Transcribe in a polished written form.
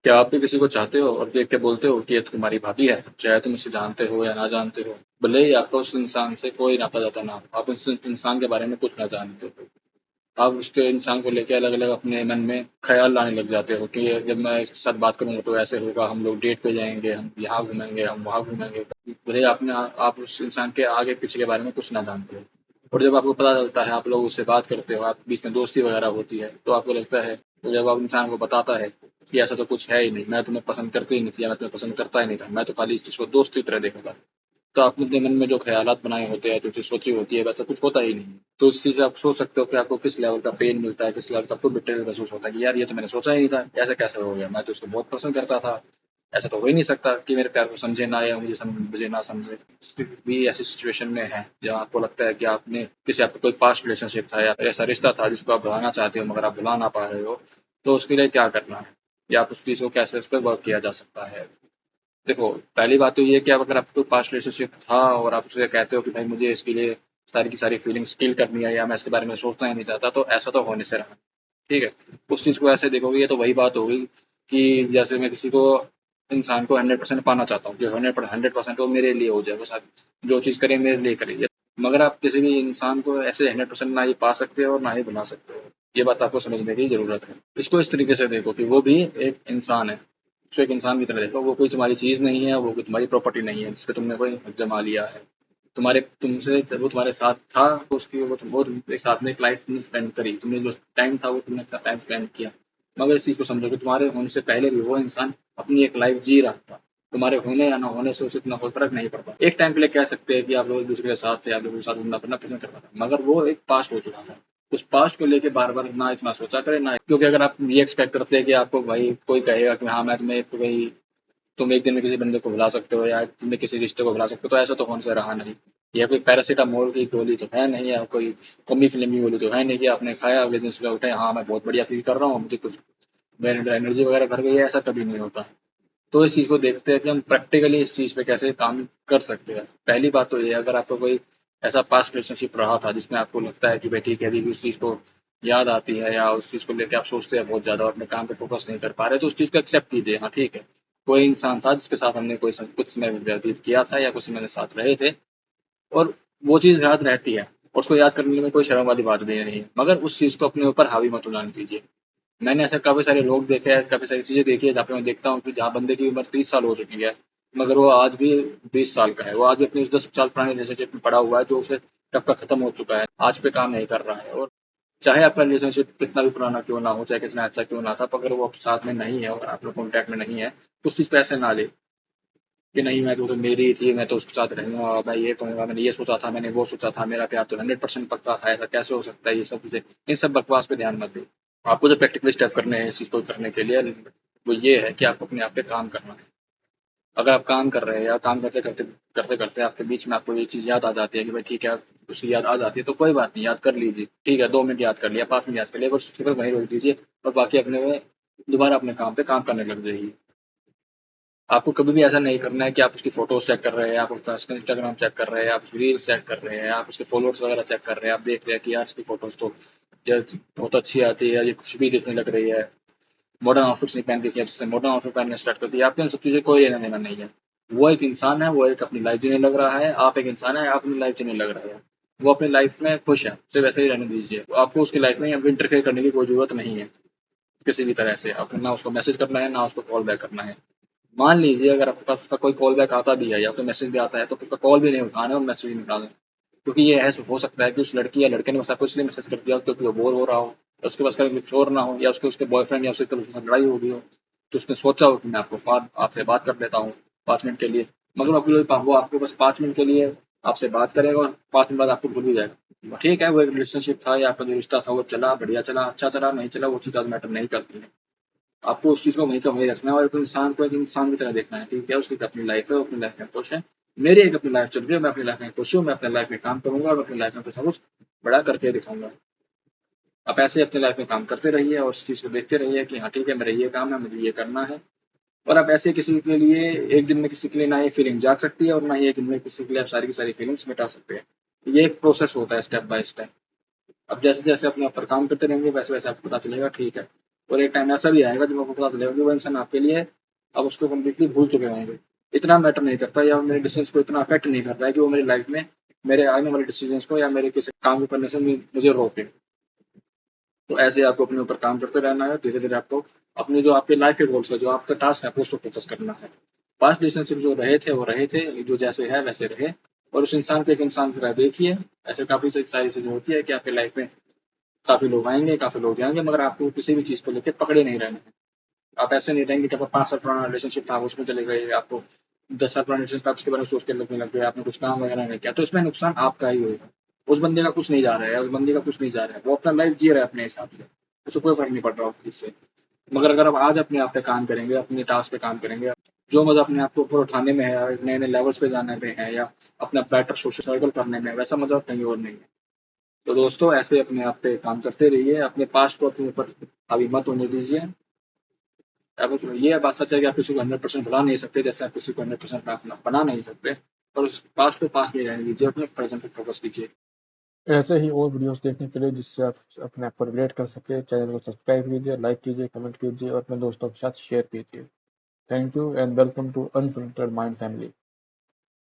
क्या आप भी किसी को चाहते हो और देख के बोलते हो कि ये तुम्हारी भाभी है, चाहे तुम इसे जानते हो या ना जानते हो? भले ही आपका उस इंसान से कोई नाता जाता ना हो, आप उस इंसान के बारे में कुछ ना जानते हो, आप उसके इंसान को लेके अलग अलग अपने मन में ख्याल लाने लग जाते हो कि जब मैं इसके साथ बात करूंगा तो ऐसे होगा, हम लोग डेट पे जाएंगे, हम यहाँ घूमेंगे, हम वहाँ घूमेंगे। भले ही आप उस इंसान के आगे पीछे के बारे में कुछ ना जानते हो, और जब आपको पता चलता है, आप लोग उससे बात करते हो, आप बीच में दोस्ती वगैरह होती है, तो आपको लगता है, तो जब आप इंसान को बताता है कि ऐसा तो कुछ है ही नहीं, मैं तुम्हें पसंद करती ही नहीं थी या मैं तुम्हें पसंद करता ही नहीं था, मैं तो खाली इस चीज़ को दोस्त की तरह देखा था, तो आपने अपने मन में जो ख़यालात बनाए होते हैं, जो चीज़ सोची होती है, वैसा कुछ होता ही नहीं है। तो उस चीज़ से आप सोच सकते हो कि आपको किस लेवल का पेन मिलता है, किस लेवल का आपको बिट्रेयल महसूस होता है कि यार ये तो मैंने सोचा ही नहीं था, ऐसे कैसे हो गया? मैं तो उसको बहुत पसंद करता था। ऐसा तो हो ही नहीं सकता कि मेरे प्यार को समझे ना या मुझे ना समझे। भी ऐसी सिचुएशन में है जहाँ आपको लगता है कि आपका कोई पास्ट रिलेशनशिप था या फिर ऐसा रिश्ता था जिसको आप भुलाना चाहते हो मगर आप भुला ना पा रहे हो, तो उसके लिए क्या करना है? या आप उस चीज़ को कैसे उस पे वर्क किया जा सकता है? देखो, पहली बात तो ये है कि अगर आपका कोई पास्ट रिलेशनशिप था और आप उससे कहते हो कि भाई मुझे इसके लिए सारी की सारी फीलिंग्स किल करनी है या मैं इसके बारे में सोचना ही नहीं चाहता, तो ऐसा तो होने से रहा। ठीक है? उस चीज़ को ऐसे देखोगे, ये तो वही बात हो गई कि जैसे मैं किसी को इंसान को 100% पाना चाहता हूँ कि 100% वो मेरे लिए हो जाए, वो साथ जो चीज़ करे मेरे लिए करे। मगर आप किसी भी इंसान को ऐसे 100% ना ही पा सकते हो और ना ही भुला सकते हो। ये बात आपको समझने की ज़रूरत है। इसको इस तरीके से देखो कि वो भी एक इंसान है। उसको एक इंसान की तरह देखो, वो कोई तुम्हारी चीज़ नहीं है, वो कोई तुम्हारी प्रॉपर्टी नहीं है, जिस पे तुमने कोई हक जमा लिया है। वो तुम्हारे साथ था, तो वो तुम एक साथ में एक लाइफ तुमने स्पेंड करी, तुमने जो टाइम था वो तुमने टाइम स्पेंड किया। मगर इस चीज़ को समझो कि तुम्हारे होने से पहले भी वो इंसान अपनी एक लाइफ जी रहा था। तुम्हारे होने या ना होने से उसे इतना कोई फर्क नहीं पड़ता। एक टाइम के लिए कह सकते हैं कि आप लोग एक दूसरे के साथ थे, आप लोगों के साथ घूमना फिरना पसंद करता था, मगर वो एक पास्ट हो चुका था। उस पास्ट को लेके बार बार ना इतना सोचा करें ना, क्योंकि अगर आप ये एक्सपेक्ट करते हैं कि आपको भाई कोई कहेगा कि हाँ मैं तुम्हें कोई तुम एक दिन में किसी बंदे को भुला सकते हो या तुम किसी रिश्ते को भुला सकते हो, तो ऐसा तो होने से रहा नहीं। यह कोई पैरासीटामोल की गोली तो है नहीं, या कोई कमी फिल्मी गोली तो है नहीं कि आपने खाया अगले दिन सुबह उठे, हाँ मैं बहुत बढ़िया फील कर रहा हूँ, मुझे कुछ मेरे अंदर एनर्जी वगैरह भर गई है, ऐसा कभी नहीं होता। तो इस चीज़ को देखते हैं कि हम प्रैक्टिकली इस चीज़ पे कैसे काम कर सकते हैं। पहली बात तो ये है, अगर आपको कोई ऐसा पास्ट रिलेशनशिप रहा था जिसमें आपको लगता है कि भाई ठीक है, अभी भी उस चीज़ को याद आती है या उस चीज़ को लेके आप सोचते हैं बहुत ज़्यादा और अपने काम पे फोकस नहीं कर पा रहे, तो उस चीज़ को एक्सेप्ट कीजिए। हाँ ठीक है, कोई इंसान था जिसके साथ हमने कुछ समय व्यतीत किया था या कुछ समय साथ रहे थे, और वो चीज़ याद रहती है और उसको याद करने में कोई शर्म वाली बात भी नहीं है, मगर उस चीज़ को अपने ऊपर हावी मत होने दीजिए। मैंने ऐसे काफ़ी सारे लोग देखे हैं, काफ़ी सारी चीज़ें देखी है जहाँ पे मैं देखता हूँ कि जहाँ बंदे की उम्र 30 साल हो चुकी है, मगर वो आज भी 20 साल का है। वो आज भी अपनी उस 10 साल पुराने रिलेशनशिप में पड़ा हुआ है, जो उसे कब का खत्म हो चुका है, आज पे काम नहीं कर रहा है। और चाहे आपका रिलेशनशिप कितना भी पुराना क्यों ना हो, चाहे कितना अच्छा क्यों ना था, पर अगर वो अब साथ में नहीं है और आप लोग कॉन्टैक्ट में नहीं है, तो उस चीज़ पे ऐसे ना ले कि नहीं मैं तो मेरी ही थी, मैं तो उसके साथ रहूँगा, मैं ये कहूँगा, मैंने ये सोचा था, मैंने वो सोचा था, मेरा प्यार तो 100% पक्का था, ऐसा कैसे हो सकता है, ये सब चीज़ें, इन सब बकवास पे ध्यान मत दो। आपको जो प्रैक्टिकल स्टेप करने हैं इस चीज़ को करने के लिए, वो ये है कि आपको अपने आप पे काम करना है। अगर आप काम कर रहे हैं या काम करते करते आपके बीच में आपको ये चीज़ याद आ जाती है कि भाई ठीक है, उसकी याद आ जाती है, तो कोई बात नहीं, याद कर लीजिए। ठीक है, 2 मिनट याद कर लिया, 5 मिनट याद कर लिया, बस उसके बाद वहीं रोक दीजिए और बाकी अपने में दोबारा अपने काम पे काम करने लग जाइए। आपको कभी भी ऐसा नहीं करना है कि आप उसकी फोटोज चेक कर रहे हैं, आप उसका इंस्टाग्राम चेक कर रहे हैं, आप उसकी रील्स चेक कर रहे हैं, आप उसके फॉलोअर्स वगैरह चेक कर रहे हैं, आप देख रहे हैं कि यार इसकी फोटोज तो यार बहुत अच्छी आती है, ये खुश भी दिखने लग रही है, मॉडर्न आउटफिट्स नहीं पहनती थी, अब जिससे मॉडर्न आउटफिट पहनना स्टार्ट कर दिया, आपको इन सब चीज़ें कोई लेना देना नहीं है। वो एक इंसान है, वो एक अपनी लाइफ जीने लग रहा है, आप एक इंसान है, आप अपनी लाइफ जीने लग रहे हैं। वो अपनी लाइफ में खुश है, उसे वैसे ही रहने दीजिए। आपको उसकी लाइफ में अब इंटरफेयर करने की कोई जरूरत नहीं है किसी भी तरह से। आपको ना उसको मैसेज करना है, ना उसको कॉल बैक करना है। मान लीजिए अगर आपके पास उसका कोई कॉल बैक आता भी है या फिर मैसेज भी आता है, तो उसका कॉल भी नहीं उठाना है और मैसेज भी नहीं उठाना है, क्योंकि ये ऐसा हो सकता है कि उस लड़की या लड़के ने बस आपको इसलिए मैसेज कर दिया हो क्योंकि वो बोर हो रहा हो, या उसके पास कभी कुछ और ना हो, या उसके उसके बॉयफ्रेंड या उसके कभी उसके साथ लड़ाई हो गई हो, तो उसने सोचा हो कि मैं आपसे बात कर लेता हूँ 5 मिनट के लिए। मगर वो आपको बस 5 मिनट के लिए आपसे बात करेगा और 5 मिनट बाद आपको भूल भी जाएगा। ठीक है, वो एक रिलेशनशिप था या आपका जो रिश्ता था वो चला, बढ़िया चला, अच्छा चला, नहीं चला, वो चीज़ आज मैटर नहीं करती है। आपको उस चीज़ को वहीं का वहीं रखना है और इंसान को एक इंसान की तरह देखना है। ठीक है, उसकी अपनी लाइफ है, वो अपनी लाइफ में खुश है। मेरी एक अपनी लाइफ चल रही है, मैं अपनी लाइफ में खुश हूँ, मैं अपनी लाइफ में काम करूंगा और अपनी लाइफ में कुछ ना कुछ बड़ा करके दिखाऊंगा। आप ऐसे अपनी लाइफ में काम करते रहिए और उस चीज़ को देखते रहिए कि हाँ ठीक है, मेरा ये काम है, मुझे ये करना है। और आप ऐसे किसी के लिए एक दिन में किसी के लिए ना ही फीलिंग जाग सकती है और ना ही एक दिन में किसी के लिए आप सारी की सारी फीलिंग्स मिटा सकते हैं। ये एक प्रोसेस होता है, स्टेप बाय स्टेप। अब जैसे जैसे अपने ऊपर काम करते रहेंगे, वैसे वैसे आपको पता चलेगा ठीक है, और एक टाइम ऐसा भी आएगा जब आपको पता चलेगा कि वो इंसान आपके लिए है, आप उसको कम्प्लीटली भूल चुके होंगे। इतना मैटर नहीं करता या मेरे डिसीजंस को इतना अफेक्ट नहीं कर रहा है कि वो मेरी लाइफ में मेरे आने वाले डिसीजंस को या मेरे किसी काम को करने से मुझे रोके। तो ऐसे आपको अपने ऊपर काम करते रहना है। धीरे-धीरे आपको अपने जो आपके लाइफ के गोल्स है, जो आपका टास्क है, आपको उस पे फोकस करना है। पास्ट रिलेशनशिप जो रहे थे, वो रहे थे, जो जैसे है वैसे रहे और उस इंसान को एक इंसान की तरह देखिए। ऐसे काफ़ी सारी चीज़ें होती है कि आपकी लाइफ में काफ़ी लोग आएँगे, काफ़ी लोग जाएँगे, मगर आपको किसी भी चीज़ को लेके पकड़े नहीं रहना है। आप ऐसे नहीं रहेंगे कि आपका 5 साल पुराना रिलेशनशिप था, आप उसमें चले गए, आपको 10 साल पुराना रिलेशनशिप था, उसके बारे में सोच के लगने लग गए, आपने कुछ काम वगैरह नहीं किया, तो इसमें नुकसान आपका ही होगा। उस बंदे का कुछ नहीं जा रहा है, उस बंदे का कुछ नहीं जा रहा है, वो अपना लाइफ जी रहा है अपने हिसाब से, उसे कोई फ़र्क नहीं पड़ रहा उस चीज़ से। मगर अगर आप आज अपने आप पे काम करेंगे, अपने टास्क पे काम करेंगे, जो मज़ा अपने आप को ऊपर उठाने में है, नए-नए लेवल्स पे जाने में है या अपना बेटर सोशल सर्कल करने में, वैसा मज़ा कहीं और नहीं है। तो दोस्तों ऐसे अपने आप पे काम करते रहिए, अपने पास्ट को अपने ऊपर हावी मत होने दीजिए। अब ये बात सच है कि आप किसी को 100% भुला नहीं सकते, जैसे आप किसी को 100% अपना बना नहीं सकते, पर उस पास्ट को पास्ट नहीं रहने दीजिए, अपने प्रेज़ेंट पे फ़ोकस कीजिए। ऐसे ही और वीडियोस देखने के लिए जिससे आप अपने आप को रिलेट कर सके, चैनल को सब्सक्राइब कीजिए, लाइक कीजिए, कमेंट कीजिए और अपने दोस्तों के साथ शेयर कीजिए। Thank you and welcome to unfiltered mind family.